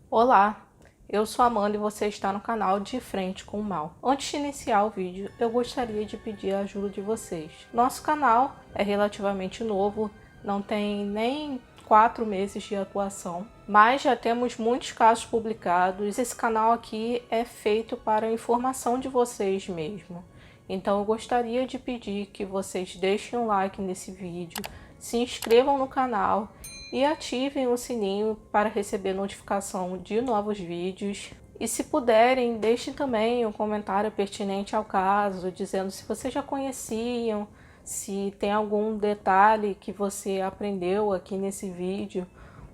Olá, eu sou a Amanda e você está no canal De Frente com o Mal. Antes de iniciar o vídeo, eu gostaria de pedir a ajuda de vocês. Nosso canal é relativamente novo, não tem nem 4 meses de atuação, mas já temos muitos casos publicados. Esse canal aqui é feito para a informação de vocês mesmo. Então eu gostaria de pedir que vocês deixem um like nesse vídeo, se inscrevam no canal e ativem o sininho para receber notificação de novos vídeos. E se puderem, deixem também um comentário pertinente ao caso, dizendo se vocês já conheciam, se tem algum detalhe que você aprendeu aqui nesse vídeo,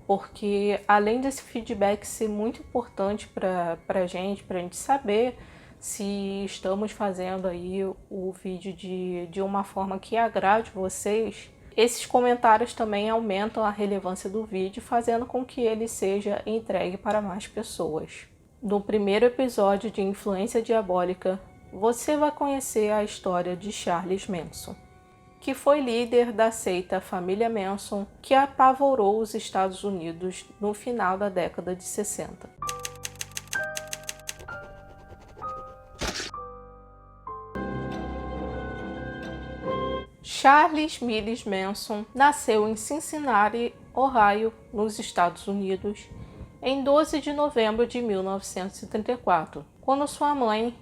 porque além desse feedback ser muito importante para a gente saber se estamos fazendo aí o vídeo de uma forma que agrade vocês, esses comentários também aumentam a relevância do vídeo, fazendo com que ele seja entregue para mais pessoas. No primeiro episódio de Influência Diabólica, você vai conhecer a história de Charles Manson, que foi líder da seita Família Manson, que apavorou os Estados Unidos no final da década de 60. Charles Mills Manson nasceu em Cincinnati, Ohio, nos Estados Unidos, em 12 de novembro de 1934, quando sua mãe,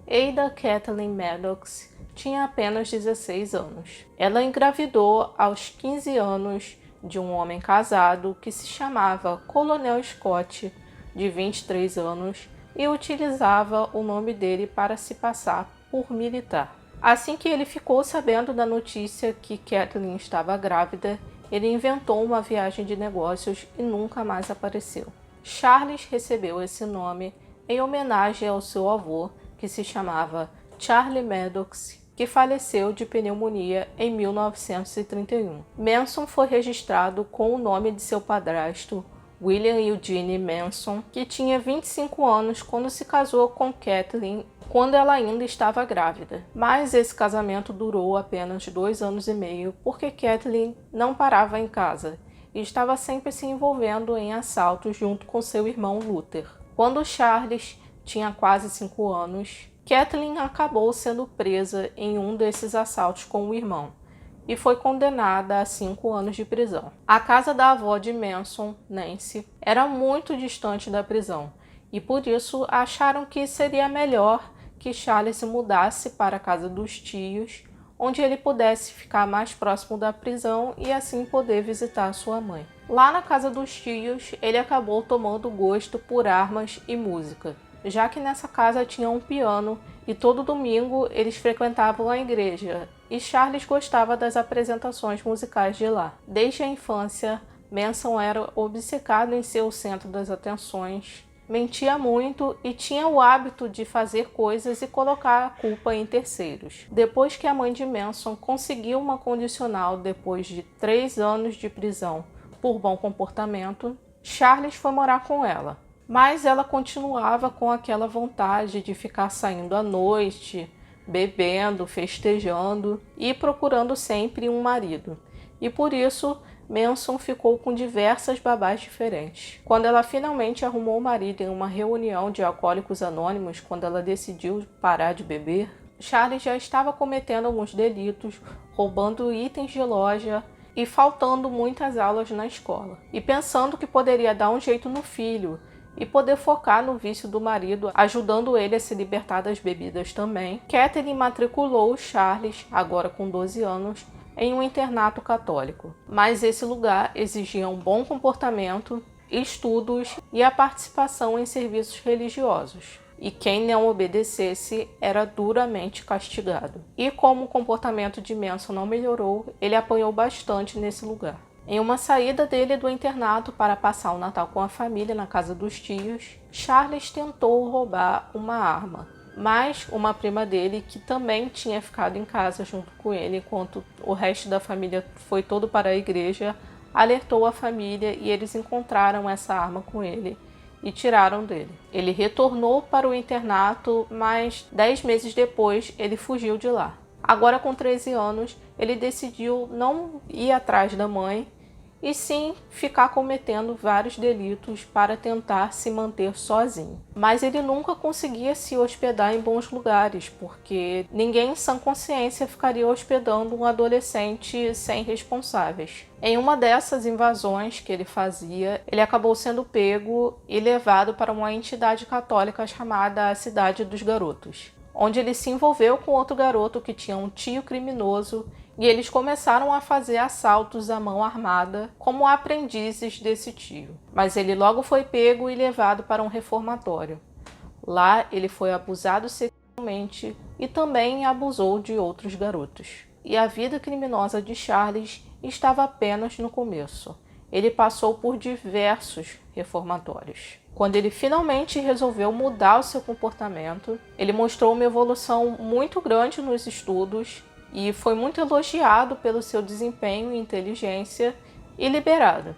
Ada Kathleen Maddox, tinha apenas 16 anos. Ela engravidou aos 15 anos de um homem casado que se chamava Coronel Scott, de 23 anos, e utilizava o nome dele para se passar por militar. Assim que ele ficou sabendo da notícia que Kathleen estava grávida, ele inventou uma viagem de negócios e nunca mais apareceu. Charles recebeu esse nome em homenagem ao seu avô, que se chamava Charlie Maddox, que faleceu de pneumonia em 1931. Manson foi registrado com o nome de seu padrasto, William Eugene Manson, que tinha 25 anos quando se casou com Kathleen, quando ela ainda estava grávida. Mas esse casamento durou apenas 2 anos e meio, porque Kathleen não parava em casa e estava sempre se envolvendo em assaltos junto com seu irmão Luther. Quando Charles tinha quase 5 anos, Kathleen acabou sendo presa em um desses assaltos com o irmão e foi condenada a 5 anos de prisão. A casa da avó de Manson, Nancy, era muito distante da prisão e por isso acharam que seria melhor que Charles se mudasse para a casa dos tios, onde ele pudesse ficar mais próximo da prisão e assim poder visitar sua mãe. Lá na casa dos tios, ele acabou tomando gosto por armas e música, já que nessa casa tinha um piano e todo domingo eles frequentavam a igreja, e Charles gostava das apresentações musicais de lá. Desde a infância, Manson era obcecado em ser o centro das atenções, mentia muito e tinha o hábito de fazer coisas e colocar a culpa em terceiros. Depois que a mãe de Manson conseguiu uma condicional depois de 3 anos de prisão por bom comportamento, Charles foi morar com ela. Mas ela continuava com aquela vontade de ficar saindo à noite, bebendo, festejando e procurando sempre um marido. E por isso, Manson ficou com diversas babás diferentes. Quando ela finalmente arrumou o marido em uma reunião de alcoólicos anônimos, quando ela decidiu parar de beber, Charles já estava cometendo alguns delitos, roubando itens de loja e faltando muitas aulas na escola. E pensando que poderia dar um jeito no filho e poder focar no vício do marido, ajudando ele a se libertar das bebidas também, Kathleen matriculou Charles, agora com 12 anos, em um internato católico. Mas esse lugar exigia um bom comportamento, estudos e a participação em serviços religiosos. E quem não obedecesse era duramente castigado. E como o comportamento de Manson não melhorou, ele apanhou bastante nesse lugar. Em uma saída dele do internato para passar o Natal com a família na casa dos tios, Charles tentou roubar uma arma, mas uma prima dele, que também tinha ficado em casa junto com ele enquanto o resto da família foi todo para a igreja, alertou a família e eles encontraram essa arma com ele e tiraram dele. Ele retornou para o internato, mas 10 meses depois ele fugiu de lá. Agora com 13 anos, ele decidiu não ir atrás da mãe e sim ficar cometendo vários delitos para tentar se manter sozinho. Mas ele nunca conseguia se hospedar em bons lugares, porque ninguém em sã consciência ficaria hospedando um adolescente sem responsáveis. Em uma dessas invasões que ele fazia, ele acabou sendo pego e levado para uma entidade católica chamada Cidade dos Garotos, onde ele se envolveu com outro garoto que tinha um tio criminoso e eles começaram a fazer assaltos à mão armada como aprendizes desse tio. Mas ele logo foi pego e levado para um reformatório. Lá ele foi abusado sexualmente e também abusou de outros garotos. E a vida criminosa de Charles estava apenas no começo. Ele passou por diversos reformatórios. Quando ele finalmente resolveu mudar o seu comportamento, ele mostrou uma evolução muito grande nos estudos e foi muito elogiado pelo seu desempenho e inteligência e liberado.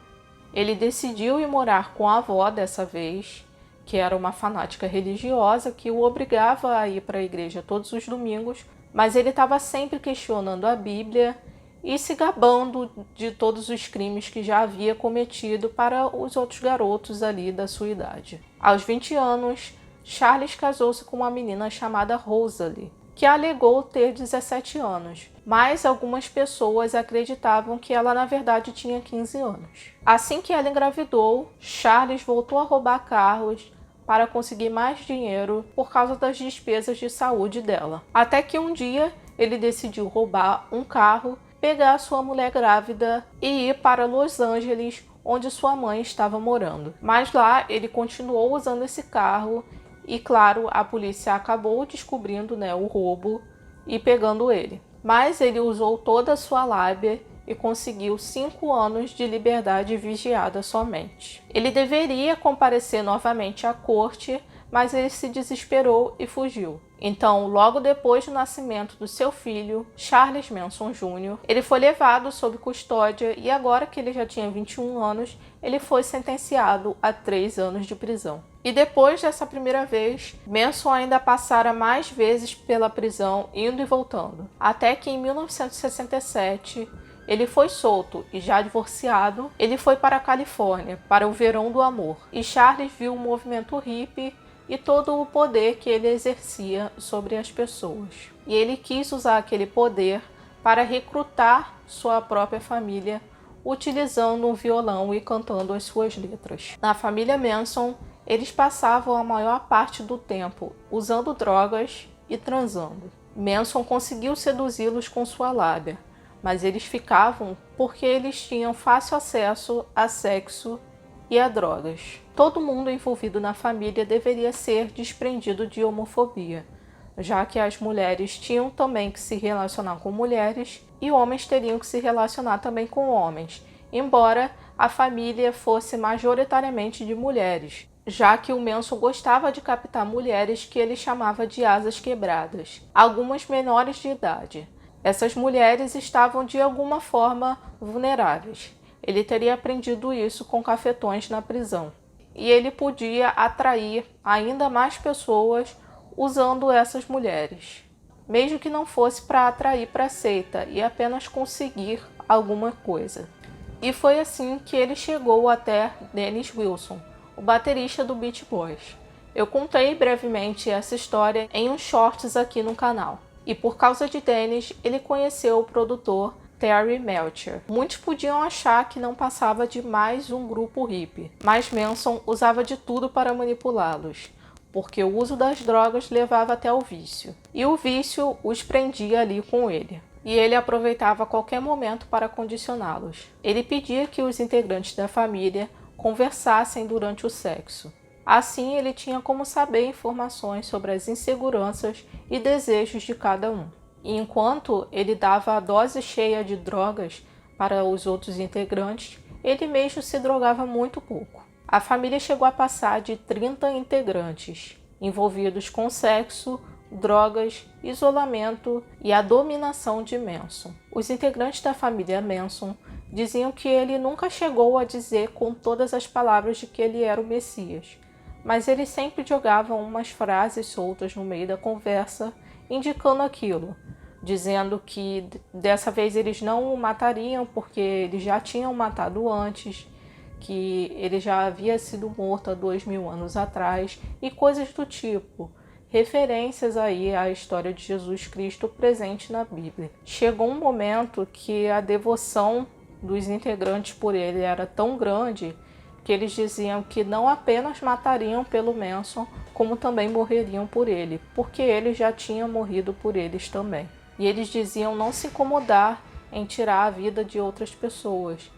Ele decidiu ir morar com a avó dessa vez, que era uma fanática religiosa que o obrigava a ir para a igreja todos os domingos, mas ele estava sempre questionando a Bíblia e se gabando de todos os crimes que já havia cometido para os outros garotos ali da sua idade. Aos 20 anos, Charles casou-se com uma menina chamada Rosalie, que alegou ter 17 anos, mas algumas pessoas acreditavam que ela na verdade tinha 15 anos. Assim que ela engravidou, Charles voltou a roubar carros para conseguir mais dinheiro por causa das despesas de saúde dela. Até que um dia ele decidiu roubar um carro, pegar sua mulher grávida e ir para Los Angeles, onde sua mãe estava morando. Mas lá ele continuou usando esse carro e, claro, a polícia acabou descobrindo, o roubo e pegando ele. Mas ele usou toda a sua lábia e conseguiu 5 anos de liberdade vigiada somente. Ele deveria comparecer novamente à corte, mas ele se desesperou e fugiu. Então, logo depois do nascimento do seu filho, Charles Manson Jr., ele foi levado sob custódia e agora que ele já tinha 21 anos, ele foi sentenciado a 3 anos de prisão. E depois dessa primeira vez, Manson ainda passara mais vezes pela prisão, indo e voltando. Até que em 1967, ele foi solto e já divorciado, ele foi para a Califórnia, para o Verão do Amor. E Charles viu o movimento hippie e todo o poder que ele exercia sobre as pessoas. E ele quis usar aquele poder para recrutar sua própria família, utilizando um violão e cantando as suas letras. Na família Manson, eles passavam a maior parte do tempo usando drogas e transando. Manson conseguiu seduzi-los com sua lábia, mas eles ficavam porque eles tinham fácil acesso a sexo e a drogas. Todo mundo envolvido na família deveria ser desprendido de homofobia, já que as mulheres tinham também que se relacionar com mulheres e homens teriam que se relacionar também com homens, embora a família fosse majoritariamente de mulheres, já que o Manson gostava de captar mulheres que ele chamava de asas quebradas, algumas menores de idade. Essas mulheres estavam de alguma forma vulneráveis. Ele teria aprendido isso com cafetões na prisão. E ele podia atrair ainda mais pessoas usando essas mulheres, mesmo que não fosse para atrair para a seita e apenas conseguir alguma coisa. E foi assim que ele chegou até Dennis Wilson, o baterista do Beach Boys. Eu contei brevemente essa história em uns shorts aqui no canal. E por causa de Dennis, ele conheceu o produtor Terry Melcher. Muitos podiam achar que não passava de mais um grupo hippie, mas Manson usava de tudo para manipulá-los, porque o uso das drogas levava até o vício, e o vício os prendia ali com ele. E ele aproveitava qualquer momento para condicioná-los. Ele pedia que os integrantes da família conversassem durante o sexo. Assim, ele tinha como saber informações sobre as inseguranças e desejos de cada um. E enquanto ele dava a dose cheia de drogas para os outros integrantes, ele mesmo se drogava muito pouco. A família chegou a passar de 30 integrantes, envolvidos com sexo, drogas, isolamento e a dominação de Manson. Os integrantes da família Manson diziam que ele nunca chegou a dizer com todas as palavras de que ele era o Messias, mas ele sempre jogava umas frases soltas no meio da conversa, indicando aquilo. dizendo que dessa vez eles não o matariam porque eles já tinham matado antes, que ele já havia sido morto há 2000 anos atrás e coisas do tipo. Referências aí à história de Jesus Cristo presente na Bíblia. Chegou um momento que a devoção dos integrantes por ele era tão grande que eles diziam que não apenas matariam pelo Manson, como também morreriam por ele, porque ele já tinha morrido por eles também. E eles diziam não se incomodar em tirar a vida de outras pessoas,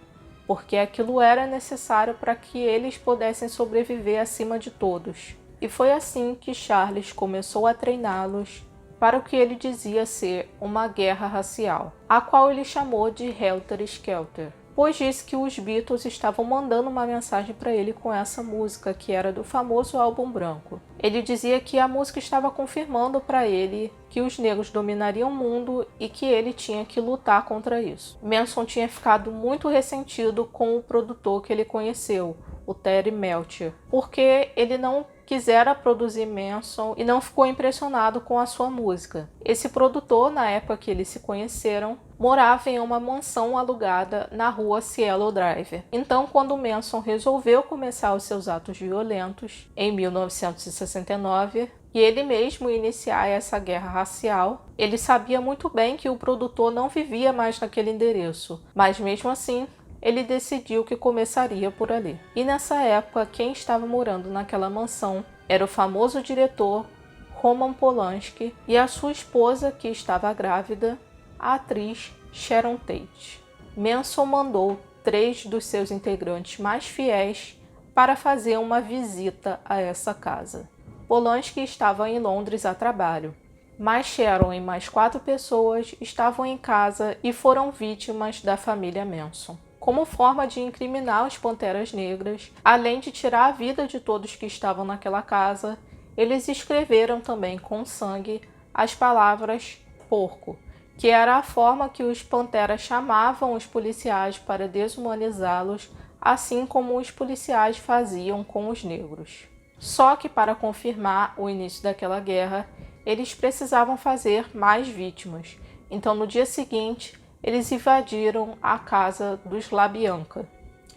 porque aquilo era necessário para que eles pudessem sobreviver acima de todos. E foi assim que Charles começou a treiná-los para o que ele dizia ser uma guerra racial, a qual ele chamou de Helter Skelter, pois disse que os Beatles estavam mandando uma mensagem para ele com essa música, que era do famoso álbum branco. Ele dizia que a música estava confirmando para ele que os negros dominariam o mundo e que ele tinha que lutar contra isso. Manson tinha ficado muito ressentido com o produtor que ele conheceu, o Terry Melcher, porque ele não quisera produzir Manson e não ficou impressionado com a sua música. Esse produtor, na época que eles se conheceram, morava em uma mansão alugada na rua Cielo Drive. Então, quando Manson resolveu começar os seus atos violentos, em 1969, e ele mesmo iniciar essa guerra racial, ele sabia muito bem que o produtor não vivia mais naquele endereço, mas mesmo assim, ele decidiu que começaria por ali. E nessa época, quem estava morando naquela mansão era o famoso diretor Roman Polanski e a sua esposa, que estava grávida, a atriz Sharon Tate. Manson mandou 3 dos seus integrantes mais fiéis para fazer uma visita a essa casa. Polanski estava em Londres a trabalho, mas Sharon e mais 4 pessoas estavam em casa e foram vítimas da família Manson. Como forma de incriminar os Panteras Negras, além de tirar a vida de todos que estavam naquela casa, eles escreveram também com sangue as palavras porco, que era a forma que os Panteras chamavam os policiais para desumanizá-los, assim como os policiais faziam com os negros. Só que para confirmar o início daquela guerra, eles precisavam fazer mais vítimas. Então, no dia seguinte, eles invadiram a casa dos LaBianca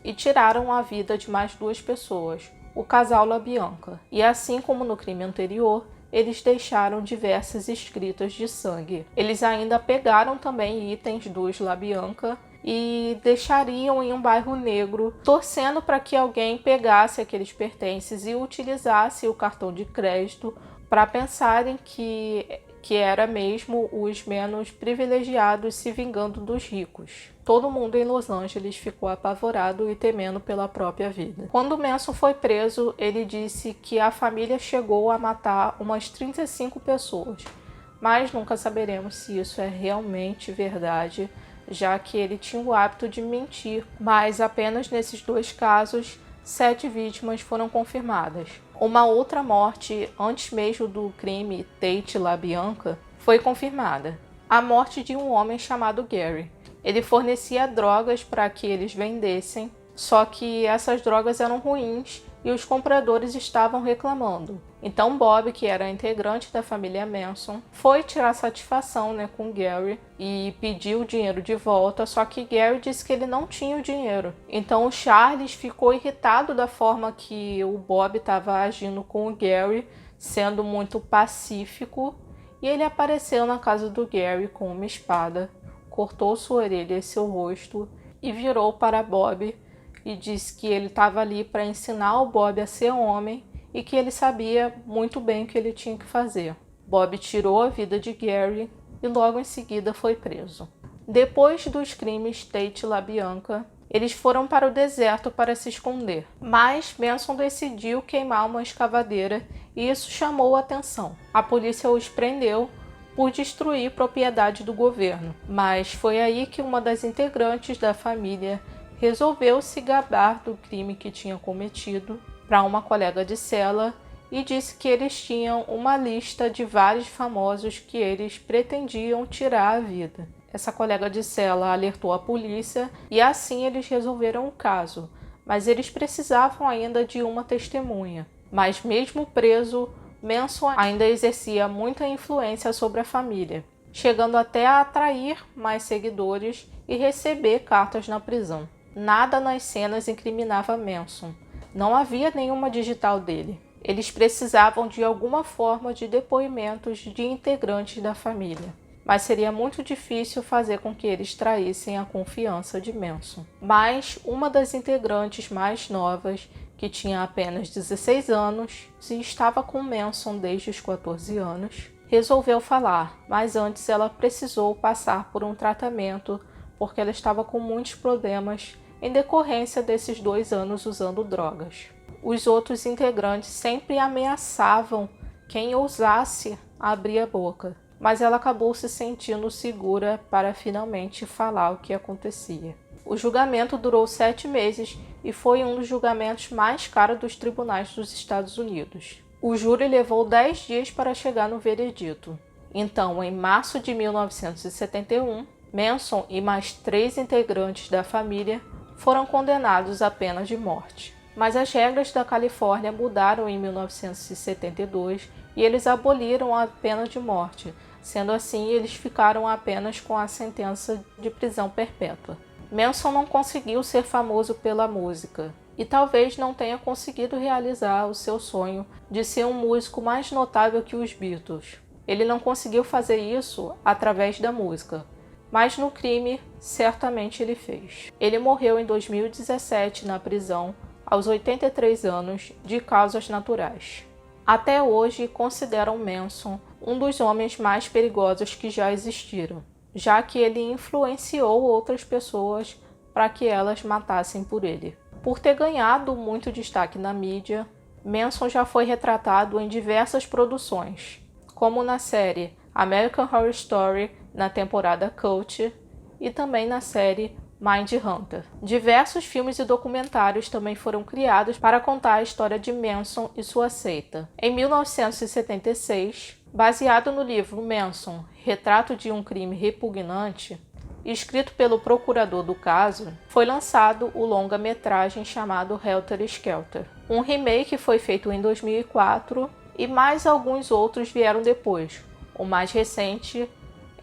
e tiraram a vida de mais 2 pessoas, o casal LaBianca. E assim como no crime anterior, eles deixaram diversas escritas de sangue. Eles ainda pegaram também itens dos LaBianca e deixariam em um bairro negro, torcendo para que alguém pegasse aqueles pertences e utilizasse o cartão de crédito para pensarem que era mesmo os menos privilegiados se vingando dos ricos. Todo mundo em Los Angeles ficou apavorado e temendo pela própria vida. Quando Manson foi preso, ele disse que a família chegou a matar umas 35 pessoas, mas nunca saberemos se isso é realmente verdade, já que ele tinha o hábito de mentir, mas apenas nesses 2 casos, 7 vítimas foram confirmadas. Uma outra morte, antes mesmo do crime Tate LaBianca, foi confirmada. A morte de um homem chamado Gary. Ele fornecia drogas para que eles vendessem, só que essas drogas eram ruins e os compradores estavam reclamando. Então Bob, que era integrante da família Manson, foi tirar satisfação com Gary e pediu o dinheiro de volta, só que Gary disse que ele não tinha o dinheiro. Então o Charles ficou irritado da forma que o Bob estava agindo com o Gary, sendo muito pacífico, e ele apareceu na casa do Gary com uma espada, cortou sua orelha e seu rosto e virou para Bob e disse que ele estava ali para ensinar o Bob a ser homem e que ele sabia muito bem o que ele tinha que fazer. Bob tirou a vida de Gary e logo em seguida foi preso. Depois dos crimes Tate LaBianca, eles foram para o deserto para se esconder, mas Manson decidiu queimar uma escavadeira e isso chamou a atenção. A polícia os prendeu por destruir propriedade do governo, mas foi aí que uma das integrantes da família resolveu se gabar do crime que tinha cometido para uma colega de cela e disse que eles tinham uma lista de vários famosos que eles pretendiam tirar a vida. Essa colega de cela alertou a polícia e assim eles resolveram o caso, mas eles precisavam ainda de uma testemunha. Mas mesmo preso, Manson ainda exercia muita influência sobre a família. chegando até a atrair mais seguidores e receber cartas na prisão. Nada nas cenas incriminava Manson. Não havia nenhuma digital dele. Eles precisavam de alguma forma de depoimentos de integrantes da família, mas seria muito difícil fazer com que eles traíssem a confiança de Manson. Mas uma das integrantes mais novas, que tinha apenas 16 anos e estava com Manson desde os 14 anos, resolveu falar, mas antes ela precisou passar por um tratamento porque ela estava com muitos problemas em decorrência desses 2 anos usando drogas. Os outros integrantes sempre ameaçavam quem ousasse abrir a boca, mas ela acabou se sentindo segura para finalmente falar o que acontecia. O julgamento durou 7 meses e foi um dos julgamentos mais caros dos tribunais dos Estados Unidos. O júri levou 10 dias para chegar no veredito. Então, em março de 1971, Manson e mais 3 integrantes da família foram condenados à pena de morte. Mas as regras da Califórnia mudaram em 1972 e eles aboliram a pena de morte. Sendo assim, eles ficaram apenas com a sentença de prisão perpétua. Manson não conseguiu ser famoso pela música e talvez não tenha conseguido realizar o seu sonho de ser um músico mais notável que os Beatles. Ele não conseguiu fazer isso através da música, mas no crime certamente ele fez. Ele morreu em 2017 na prisão, aos 83 anos, de causas naturais. Até hoje consideram Manson um dos homens mais perigosos que já existiram, já que ele influenciou outras pessoas para que elas matassem por ele. Por ter ganhado muito destaque na mídia, Manson já foi retratado em diversas produções, como na série American Horror Story na temporada Cult e também na série Mindhunter. Diversos filmes e documentários também foram criados para contar a história de Manson e sua seita. Em 1976, baseado no livro Manson, Retrato de um Crime Repugnante, escrito pelo procurador do caso, foi lançado o longa-metragem chamado Helter Skelter. Um remake foi feito em 2004 e mais alguns outros vieram depois. O mais recente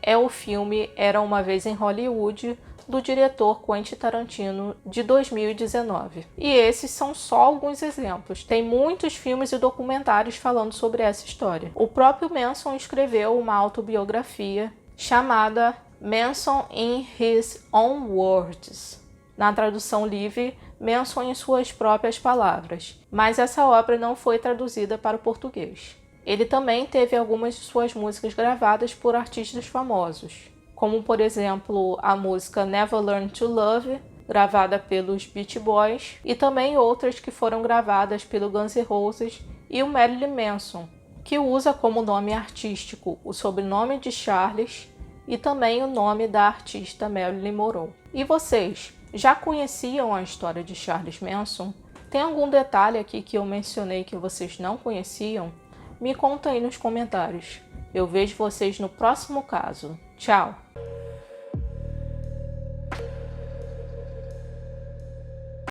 é o filme Era Uma Vez em Hollywood, do diretor Quentin Tarantino, de 2019. E esses são só alguns exemplos. Tem muitos filmes e documentários falando sobre essa história. O próprio Manson escreveu uma autobiografia chamada Manson in His Own Words. Na tradução livre, Manson em suas próprias palavras. Mas essa obra não foi traduzida para o português. Ele também teve algumas de suas músicas gravadas por artistas famosos, como por exemplo a música Never Learn to Love, gravada pelos Beach Boys, e também outras que foram gravadas pelo Guns N' Roses e o Marilyn Manson, que usa como nome artístico o sobrenome de Charles e também o nome da artista Marilyn Monroe. E vocês, já conheciam a história de Charles Manson? Tem algum detalhe aqui que eu mencionei que vocês não conheciam? Me conta aí nos comentários. Eu vejo vocês no próximo caso. Tchau!